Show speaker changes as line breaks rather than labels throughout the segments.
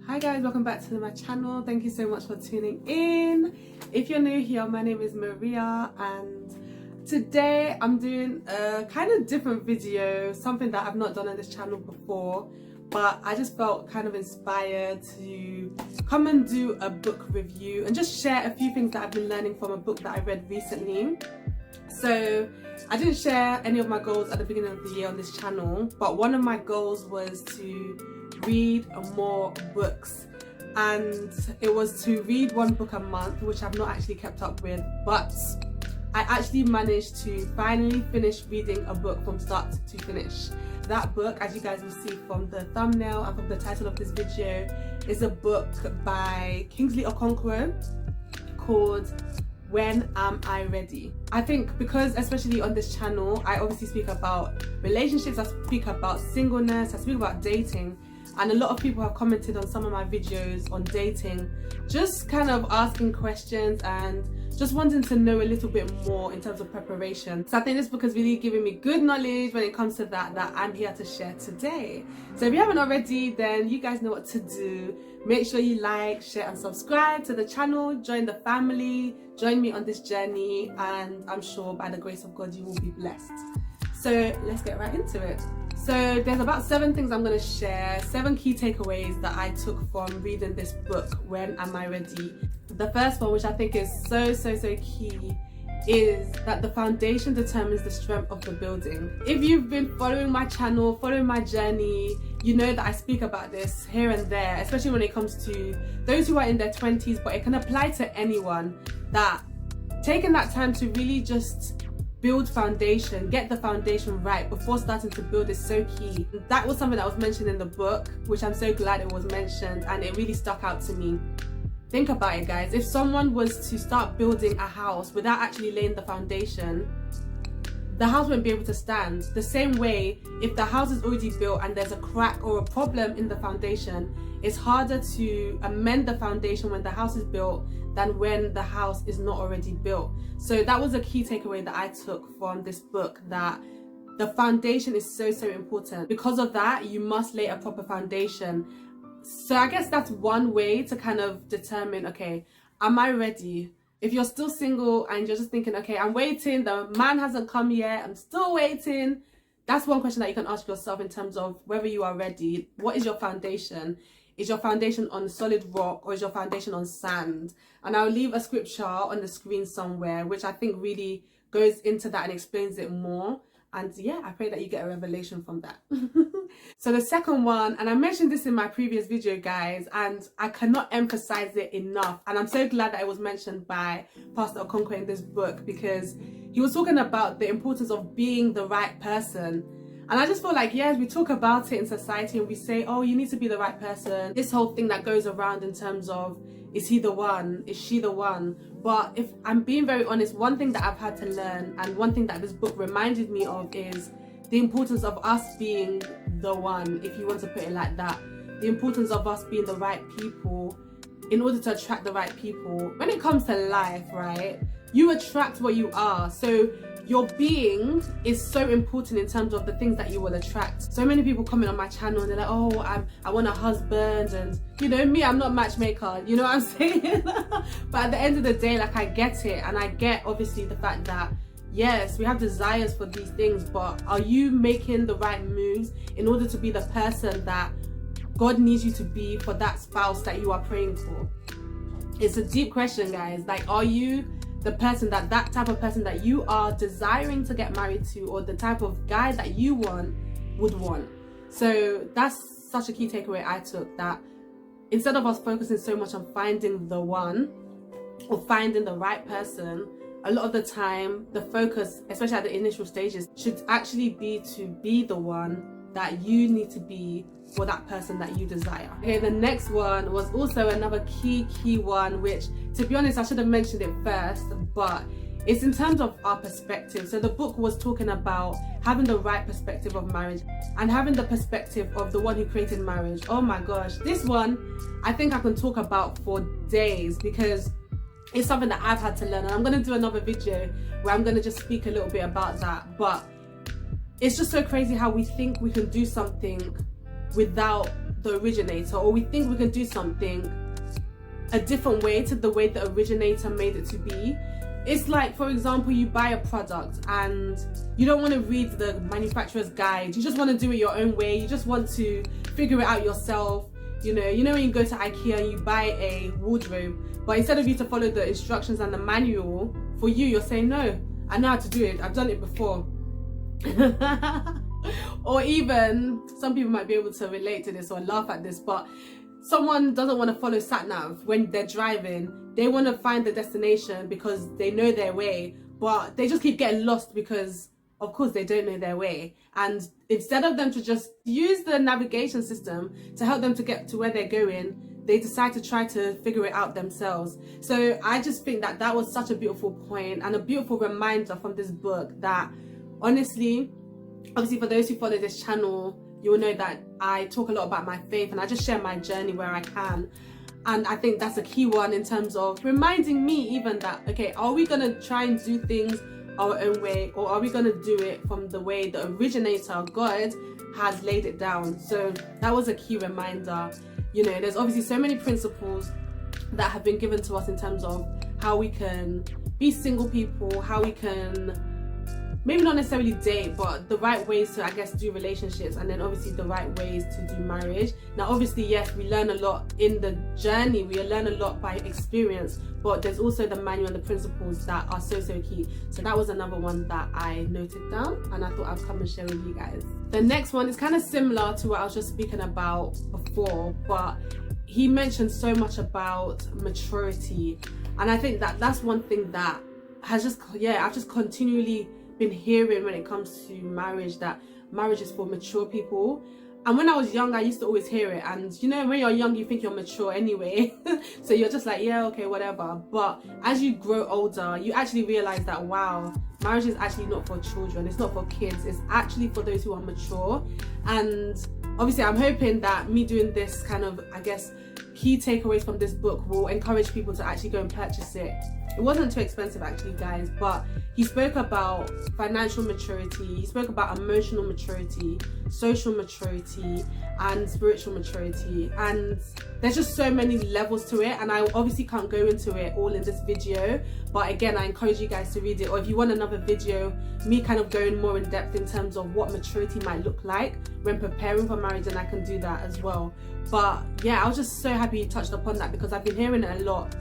Hi guys, welcome back to my channel. Thank you so much for tuning in. If you're new here, my name is Maria and today I'm doing a kind of different video, something that I've not done on this channel before, but I just felt kind of inspired to come and do a book review and just share a few things that I've been learning from a book that I read recently. So I didn't share any of my goals at the beginning of the year on this channel, but one of my goals was to read more books, and it was to read one book a month, which I've not actually kept up with, but I actually managed to finally finish reading a book from start to finish. That book, as you guys will see from the thumbnail and from the title of this video, is a book by Kingsley Okonkwo called When Am I Ready? I think because especially on this channel, I obviously speak about relationships, I speak about singleness, I speak about dating, and a lot of people have commented on some of my videos on dating, just kind of asking questions and just wanting to know a little bit more in terms of preparation. So I think this book has really given me good knowledge when it comes to that I'm here to share today. So if you haven't already, then you guys know what to do. Make sure you like, share and subscribe to the channel, join the family, join me on this journey, and I'm sure by the grace of God you will be blessed. So let's get right into it. So there's about 7 things I'm going to share, 7 key takeaways that I took from reading this book, When Am I Ready? The first one, which I think is so key, is that the foundation determines the strength of the building. If you've been following my channel, following my journey, you know that I speak about this here and there, especially when it comes to those who are in their 20s, but it can apply to anyone, that taking that time to really just build foundation, get the foundation right before starting to build is so key. That was something that was mentioned in the book, which I'm so glad it was mentioned, and it really stuck out to me. Think about it, guys. If someone was to start building a house without actually laying the foundation, the house won't be able to stand. The same way, if the house is already built and there's a crack or a problem in the foundation, it's harder to amend the foundation when the house is built than when the house is not already built. So that was a key takeaway that I took from this book, that the foundation is so important. Because of that, you must lay a proper foundation. So I guess that's one way to kind of determine, okay, am I ready? If you're still single and you're just thinking, okay, I'm waiting, the man hasn't come yet, I'm still waiting, that's one question that you can ask yourself in terms of whether you are ready. What is your foundation? Is your foundation on solid rock or is your foundation on sand? And I'll leave a scripture on the screen somewhere, which I think really goes into that and explains it more. And yeah, I pray that you get a revelation from that. So the second one, and I mentioned this in my previous video, guys, and I cannot emphasize it enough. And I'm so glad that it was mentioned by Pastor Okonkwo in this book, because he was talking about the importance of being the right person. And I just feel like, yes, we talk about it in society and we say, oh, you need to be the right person. This whole thing that goes around in terms of, is he the one? Is she the one? But if I'm being very honest, one thing that I've had to learn, and one thing that this book reminded me of, is the importance of us being the one, if you want to put it like that. The importance of us being the right people in order to attract the right people. When it comes to life, right, you attract what you are. So your being is so important in terms of the things that you will attract. So many people comment on my channel and they're like, oh, I want a husband, and you know me, I'm not a matchmaker, you know what I'm saying? But at the end of the day, like, I get it, and I get obviously the fact that yes, we have desires for these things, but are you making the right moves in order to be the person that God needs you to be for that spouse that you are praying for? It's a deep question, guys. Like, are you the person that type of person that you are desiring to get married to, or the type of guy that you would want? So that's such a key takeaway I took, that instead of us focusing so much on finding the one or finding the right person, a lot of the time the focus, especially at the initial stages, should actually be to be the one that you need to be for that person that you desire. Okay, the next one was also another key one, which, to be honest, I should have mentioned it first, but it's in terms of our perspective. So the book was talking about having the right perspective of marriage and having the perspective of the one who created marriage. Oh my gosh, this one I think I can talk about for days, because it's something that I've had to learn, and I'm going to do another video where I'm going to just speak a little bit about that. But it's just so crazy how we think we can do something without the originator, or we think we can do something a different way to the way the originator made it to be. It's like, for example, you buy a product and you don't want to read the manufacturer's guide. You just want to do it your own way. You just want to figure it out yourself. You know when you go to IKEA and you buy a wardrobe, but instead of you to follow the instructions and the manual, for you're saying, no, I know how to do it. I've done it before. Or even, some people might be able to relate to this or laugh at this, but someone doesn't want to follow sat-nav when they're driving. They want to find the destination because they know their way, but they just keep getting lost because, of course, they don't know their way. And instead of them to just use the navigation system to help them to get to where they're going, they decide to try to figure it out themselves. So I just think that that was such a beautiful point and a beautiful reminder from this book that, honestly, obviously for those who follow this channel, you will know that I talk a lot about my faith and I just share my journey where I can. And I think that's a key one in terms of reminding me even that, okay, are we going to try and do things our own way, or are we going to do it from the way the originator, God, has laid it down? So that was a key reminder. You know, there's obviously so many principles that have been given to us in terms of how we can be single people, how we can maybe not necessarily date, but the right ways to, I guess, do relationships, and then obviously the right ways to do marriage. Now, obviously, yes, we learn a lot in the journey, we learn a lot by experience, but there's also the manual and the principles that are so key. So that was another one that I noted down and I thought I'd come and share with you guys. The next one is kind of similar to what I was just speaking about before, but he mentioned so much about maturity, and I think that that's one thing that has just, I've just continually been hearing when it comes to marriage, that marriage is for mature people. And when I was young, I used to always hear it, and you know, when you're young you think you're mature anyway so you're just like, yeah, okay, whatever. But as you grow older, you actually realize that, wow, marriage is actually not for children, it's not for kids, it's actually for those who are mature. And obviously I'm hoping that me doing this kind of, I guess, key takeaways from this book will encourage people to actually go and purchase it. It wasn't too expensive actually, guys, but he spoke about financial maturity, he spoke about emotional maturity, social maturity, and spiritual maturity. And there's just so many levels to it, and I obviously can't go into it all in this video, but again, I encourage you guys to read it, or if you want another video, me kind of going more in depth in terms of what maturity might look like when preparing for marriage, and I can do that as well. But yeah, I was just so happy you touched upon that, because I've been hearing it a lot,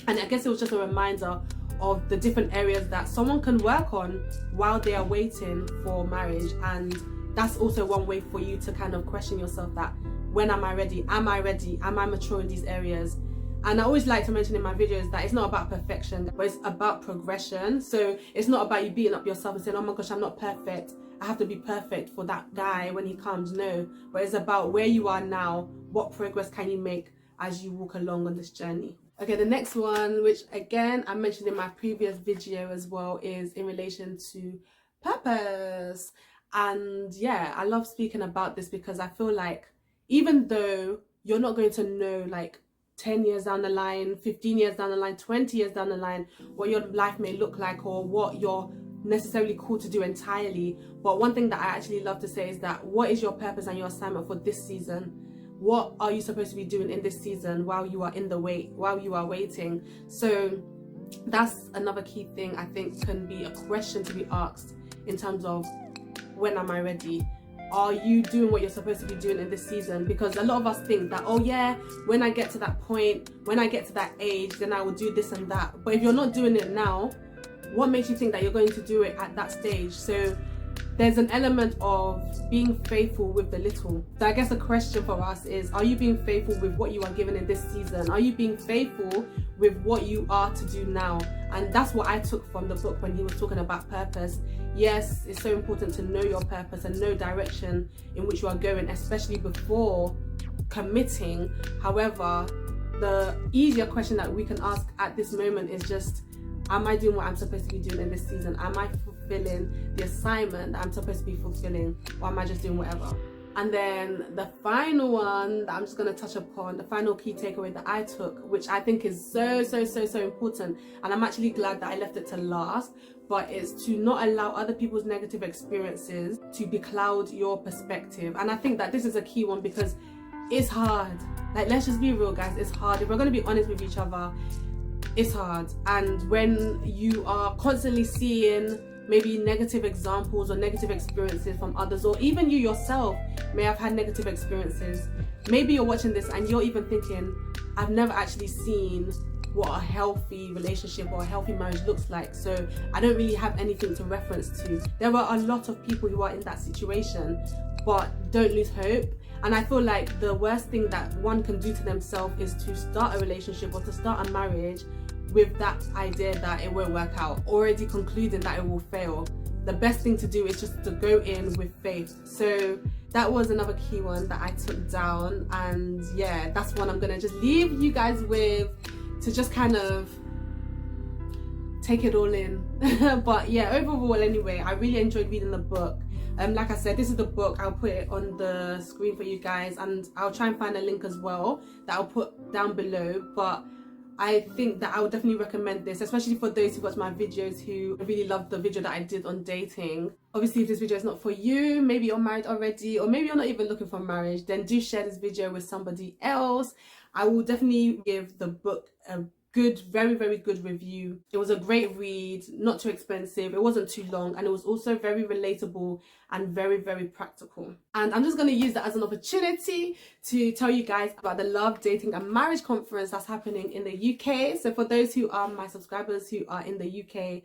and I guess it was just a reminder of the different areas that someone can work on while they are waiting for marriage. And that's also one way for you to kind of question yourself, that when am I ready? Am I ready? Am I mature in these areas? And I always like to mention in my videos that it's not about perfection, but it's about progression. So it's not about you beating up yourself and saying, oh my gosh, I'm not perfect, I have to be perfect for that guy when he comes. No, but it's about where you are now, what progress can you make as you walk along on this journey. Okay, the next one, which again I mentioned in my previous video as well, is in relation to purpose. And yeah, I love speaking about this because I feel like even though you're not going to know, like 10 years down the line, 15 years down the line, 20 years down the line, what your life may look like or what you're necessarily called to do entirely, but one thing that I actually love to say is that what is your purpose and your assignment for this season? What are you supposed to be doing in this season while you are in the wait, while you are waiting? So that's another key thing I think can be a question to be asked in terms of, when am I ready? Are you doing what you're supposed to be doing in this season? Because a lot of us think that, oh yeah, when I get to that point, when I get to that age, then I will do this and that. But if you're not doing it now, what makes you think that you're going to do it at that stage? So there's an element of being faithful with the little. So I guess the question for us is, are you being faithful with what you are given in this season? Are you being faithful with what you are to do now? And that's what I took from the book when he was talking about purpose. Yes, it's so important to know your purpose and know direction in which you are going, especially before committing. However, the easier question that we can ask at this moment is just, am I doing what I'm supposed to be doing in this season? Am I fulfilling the assignment that I'm supposed to be fulfilling, or am I just doing whatever? And then the final one that I'm just going to touch upon, the final key takeaway that I took, which I think is so important, and I'm actually glad that I left it to last, but it's to not allow other people's negative experiences to becloud your perspective. And I think that this is a key one, because it's hard. Like, let's just be real, guys, it's hard. If we're going to be honest with each other, it's hard. And when you are constantly seeing maybe negative examples or negative experiences from others, or even you yourself may have had negative experiences, maybe you're watching this and you're even thinking, I've never actually seen what a healthy relationship or a healthy marriage looks like, so I don't really have anything to reference to. There are a lot of people who are in that situation, but don't lose hope. And I feel like the worst thing that one can do to themselves is to start a relationship or to start a marriage with that idea that it won't work out, already concluding that it will fail. The best thing to do is just to go in with faith. So that was another key one that I took down, and yeah, that's one I'm gonna just leave you guys with to just kind of take it all in. But yeah, overall anyway, I really enjoyed reading the book. Like I said, this is the book. I'll put it on the screen for you guys, and I'll try and find a link as well that I'll put down below. But I think that I would definitely recommend this, especially for those who watch my videos who really loved the video that I did on dating. Obviously, if this video is not for you, maybe you're married already, or maybe you're not even looking for marriage, then do share this video with somebody else. I will definitely give the book a good, very, very good review. It was a great read, not too expensive, it wasn't too long, and it was also very relatable and very, very practical. And I'm just going to use that as an opportunity to tell you guys about the Love, Dating and Marriage Conference that's happening in the UK. So for those who are my subscribers who are in the UK,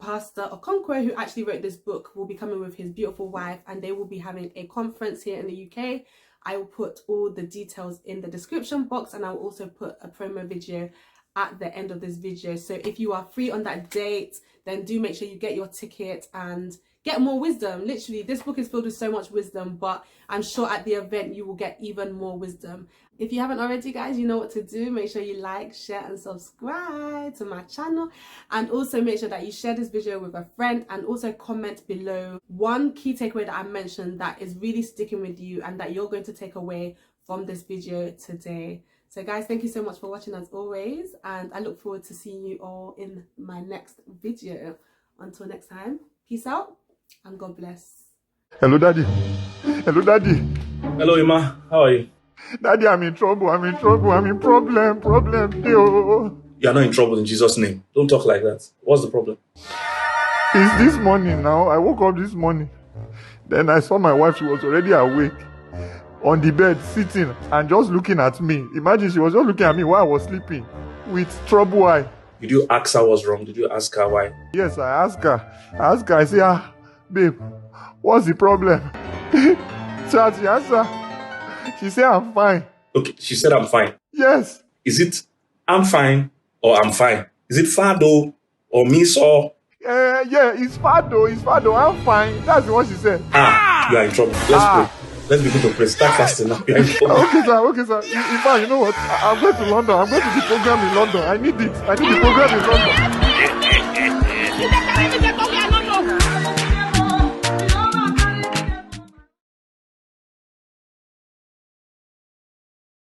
Pastor Okonkwo, who actually wrote this book, will be coming with his beautiful wife, and they will be having a conference here in the UK. I will put all the details in the description box, and I will also put a promo video at the end of this video. So if you are free on that date, then do make sure you get your ticket and get more wisdom. Literally, this book is filled with so much wisdom, but I'm sure at the event you will get even more wisdom. If you haven't already, guys, you know what to do. Make sure you like, share and subscribe to my channel, and also make sure that you share this video with a friend, and also comment below one key takeaway that I mentioned that is really sticking with you and that you're going to take away from this video today. So guys, thank you so much for watching as always, and I look forward to seeing you all in my next video. Until next time, peace out and God bless.
Hello, Daddy. Hello, Daddy.
Hello, Emma. How are you?
Daddy, I'm in trouble. I'm in trouble. I'm in problem.
You are not in trouble in Jesus' name. Don't talk like that. What's the problem?
It's this morning now. I woke up this morning. Then I saw my wife. She was already awake on the bed, sitting and just looking at me. Imagine, she was just looking at me while I was sleeping with trouble eye.
Did you ask her what's wrong? Did you ask her why?
Yes, I asked her. I say, babe, what's the problem? She answered. She said, I'm fine.
Okay, she said I'm fine.
Yes.
Is it I'm fine or I'm fine? Is it Fado or Miss or?
Yeah, it's Fado. I'm fine. That's what she said.
You are in trouble. Let's pray. Let's begin to pray. Start fasting now. You are in trouble.
Okay, sir. In fact, you know what? I'm going to London. I'm going to the program in London. I need it. I need the program in London.